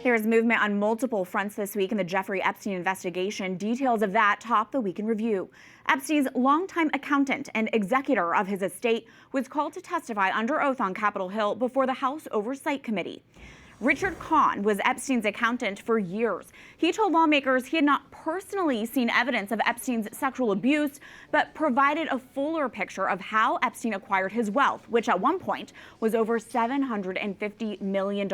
There's movement on multiple fronts this week in the Jeffrey Epstein investigation. Details of that top the week in review. Epstein's longtime accountant and executor of his estate was called to testify under oath on Capitol Hill before the House Oversight Committee. Richard Kahn was Epstein's accountant for years. He told lawmakers he had not personally seen evidence of Epstein's sexual abuse, but provided a fuller picture of how Epstein acquired his wealth, which at one point was over $750 million,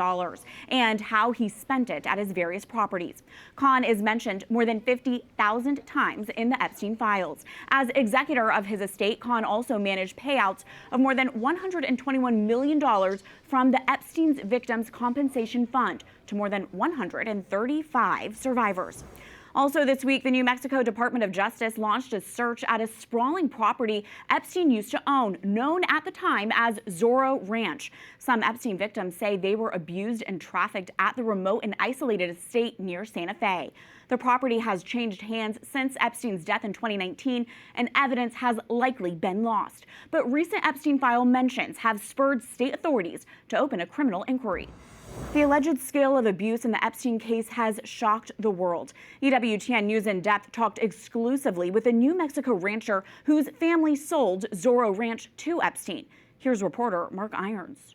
and how he spent it at his various properties. Kahn is mentioned more than 50,000 times in the Epstein files. As executor of his estate, Kahn also managed payouts of more than $121 million from the Epstein's Victims Compensation Fund to more than 135 survivors. Also this week, the New Mexico Department of Justice launched a search at a sprawling property Epstein used to own, known at the time as Zorro Ranch. Some Epstein victims say they were abused and trafficked at the remote and isolated estate near Santa Fe. The property has changed hands since Epstein's death in 2019, and evidence has likely been lost. But recent Epstein file mentions have spurred state authorities to open a criminal inquiry. The alleged scale of abuse in the Epstein case has shocked the world. EWTN News In Depth talked exclusively with a New Mexico rancher whose family sold Zorro Ranch to Epstein. Here's reporter Mark Irons.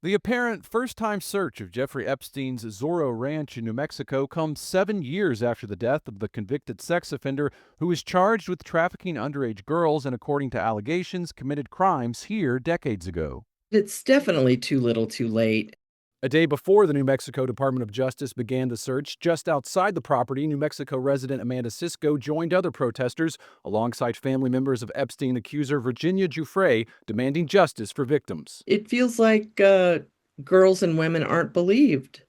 The apparent first-time search of Jeffrey Epstein's Zorro Ranch in New Mexico comes 7 years after the death of the convicted sex offender who was charged with trafficking underage girls and, according to allegations, committed crimes here decades ago. It's definitely too little too late. A day before the New Mexico Department of Justice began the search, just outside the property, New Mexico resident Amanda Cisco joined other protesters alongside family members of Epstein accuser Virginia Giuffre, demanding justice for victims. It feels like girls and women aren't believed.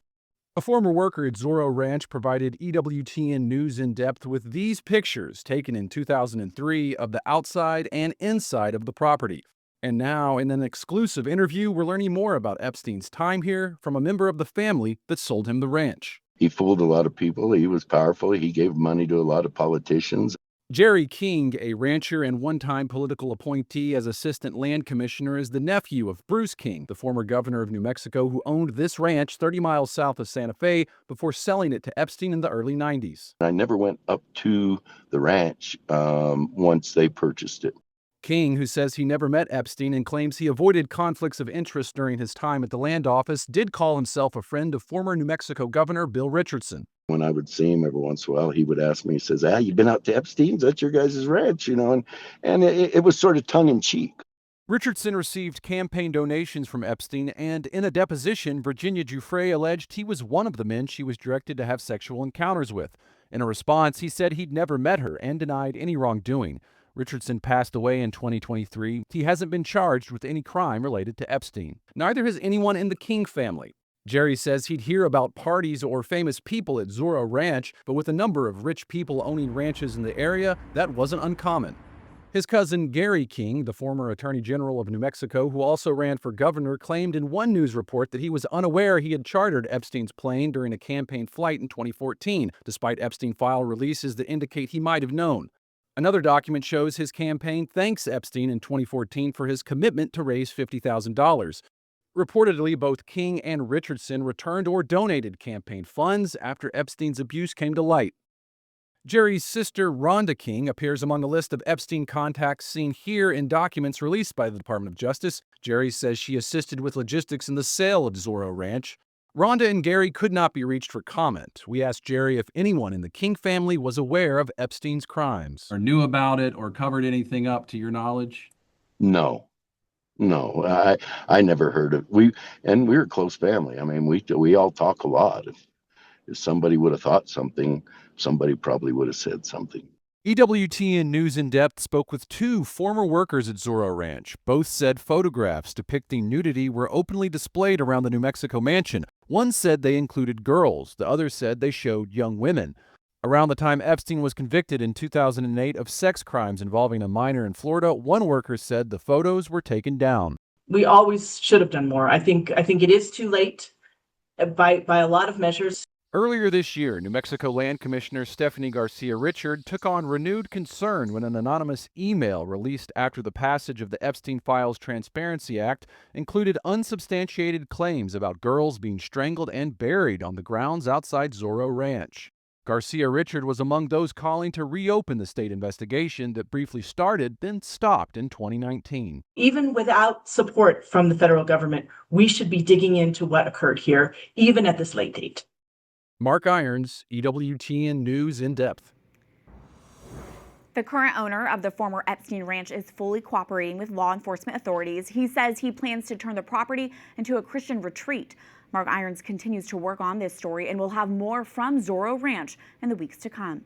A former worker at Zorro Ranch provided EWTN News In Depth with these pictures taken in 2003 of the outside and inside of the property. And now, in an exclusive interview, we're learning more about Epstein's time here from a member of the family that sold him the ranch. He fooled a lot of people. He was powerful. He gave money to a lot of politicians. Jerry King, a rancher and one-time political appointee as assistant land commissioner, is the nephew of Bruce King, the former governor of New Mexico who owned this ranch 30 miles south of Santa Fe before selling it to Epstein in the early 90s. I never went up to the ranch once they purchased it. King, who says he never met Epstein and claims he avoided conflicts of interest during his time at the land office, did call himself a friend of former New Mexico Governor Bill Richardson. When I would see him every once in a while, he would ask me, he says, you been out to Epstein's? That's your guys' ranch, and it was sort of tongue-in-cheek. Richardson received campaign donations from Epstein, and in a deposition, Virginia Giuffre alleged he was one of the men she was directed to have sexual encounters with. In a response, he said he'd never met her and denied any wrongdoing. Richardson passed away in 2023. He hasn't been charged with any crime related to Epstein. Neither has anyone in the King family. Jerry says he'd hear about parties or famous people at Zorro Ranch, but with a number of rich people owning ranches in the area, that wasn't uncommon. His cousin Gary King, the former Attorney General of New Mexico, who also ran for governor, claimed in one news report that he was unaware he had chartered Epstein's plane during a campaign flight in 2014, despite Epstein file releases that indicate he might have known. Another document shows his campaign thanks Epstein in 2014 for his commitment to raise $50,000. Reportedly, both King and Richardson returned or donated campaign funds after Epstein's abuse came to light. Jerry's sister, Rhonda King, appears among the list of Epstein contacts seen here in documents released by the Department of Justice. Jerry says she assisted with logistics in the sale of Zorro Ranch. Rhonda and Gary could not be reached for comment. We asked Jerry if anyone in the King family was aware of Epstein's crimes. Or knew about it or covered anything up to your knowledge? No, I never heard of we were a close family. I mean, we all talk a lot. If somebody would have thought something, somebody probably would have said something. EWTN News In Depth spoke with two former workers at Zorro Ranch. Both said photographs depicting nudity were openly displayed around the New Mexico mansion. One said they included girls. The other said they showed young women. Around the time Epstein was convicted in 2008 of sex crimes involving a minor in Florida, one worker said the photos were taken down. We always should have done more. I think it is too late by a lot of measures. Earlier this year, New Mexico Land Commissioner Stephanie Garcia Richard took on renewed concern when an anonymous email released after the passage of the Epstein Files Transparency Act included unsubstantiated claims about girls being strangled and buried on the grounds outside Zorro Ranch. Garcia Richard was among those calling to reopen the state investigation that briefly started, then stopped in 2019. Even without support from the federal government, we should be digging into what occurred here, even at this late date. Mark Irons, EWTN News In Depth. The current owner of the former Epstein Ranch is fully cooperating with law enforcement authorities. He says he plans to turn the property into a Christian retreat. Mark Irons continues to work on this story and will have more from Zorro Ranch in the weeks to come.